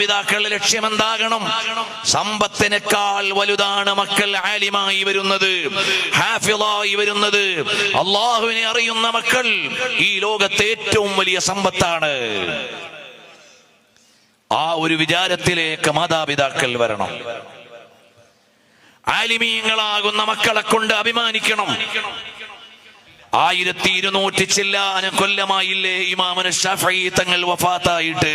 മാതാപിതാക്കളുടെ ലക്ഷ്യം എന്താകണം? സമ്പത്തിനേക്കാൾ വലുതാണ് മക്കൾ ആലിമായി വരുന്നത്, ഹാഫിളായി വരുന്നത്. അള്ളാഹുവിനെ അറിയുന്ന മക്കൾ ഈ ലോകത്തെ ഏറ്റവും വലിയ സമ്പത്താണ്. ആ ഒരു വിചാരത്തിലേക്ക് മാതാപിതാക്കൾ വരണം. ആലിമീങ്ങളാകുന്ന മക്കളെ കൊണ്ട് അഭിമാനിക്കണം. 1200 ചില്ലാനം കൊല്ലമായില്ലേ ഇമാമുന ശാഫഈ തങ്ങൾ വഫാത്തായിട്ട്.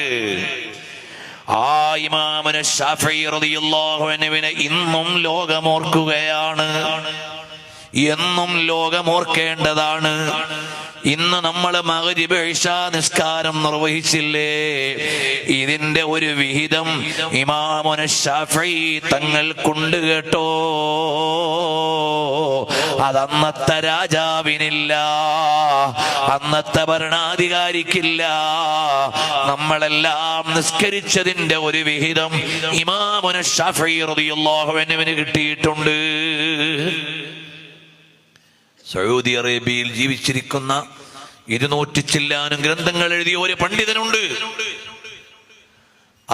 ആ ഇമാമുന ശാഫഈ റളിയല്ലാഹു അൻഹുവിനെ ഇന്നും ലോകമോർക്കുകയാണ്, എന്നും ലോകമോർക്കേണ്ടതാണ്. ഇന്ന് നമ്മൾ മഗ്രിബ് ഇശാ നിസ്കാരം നിർവഹിച്ചില്ലേ, ഇതിന്റെ ഒരു വിഹിതം ഇമാമുന ശാഫഈ തങ്ങൾക്കുണ്ട് കേട്ടോ. അതന്നത്തെ രാജാവിനില്ല, അന്നത്തെ ഭരണാധികാരിക്കില്ല. നമ്മളെല്ലാം നിസ്കരിച്ചതിന്റെ ഒരു വിഹിതം ഇമാമുന ശാഫഈ റളിയല്ലാഹു അൻഹുവിന് കിട്ടിയിട്ടുണ്ട്. സൗദി അറേബ്യയിൽ ജീവിച്ചിരിക്കുന്ന 200 ചില്ലാനും ഗ്രന്ഥങ്ങൾ എഴുതിയ ഒരു പണ്ഡിതനുണ്ട്.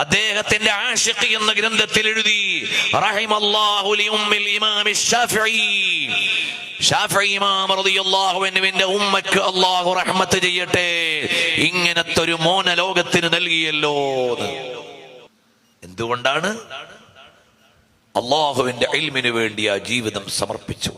അദ്ദേഹത്തിന്റെ ആശിഖ് എന്ന ഗ്രന്ഥത്തിൽ എഴുതി, റഹിമല്ലാഹു ലിഉമ്മിൽ ഇമാമി ശാഫഈ, ശാഫഈ ഇമാം റളിയല്ലാഹു അൻഹുവിന്റെ ഉമ്മക്ക് അല്ലാഹു റഹ്മത്ത് ചെയ്യട്ടെ, ഇങ്ങനത്തെ ഒരു മോന ലോകത്തിന് നൽകിയല്ലോ. എന്തുകൊണ്ടാണ്? അല്ലാഹുവിന്റെ ഇൽമിനു വേണ്ടി ആ ജീവിതം സമർപ്പിച്ചു.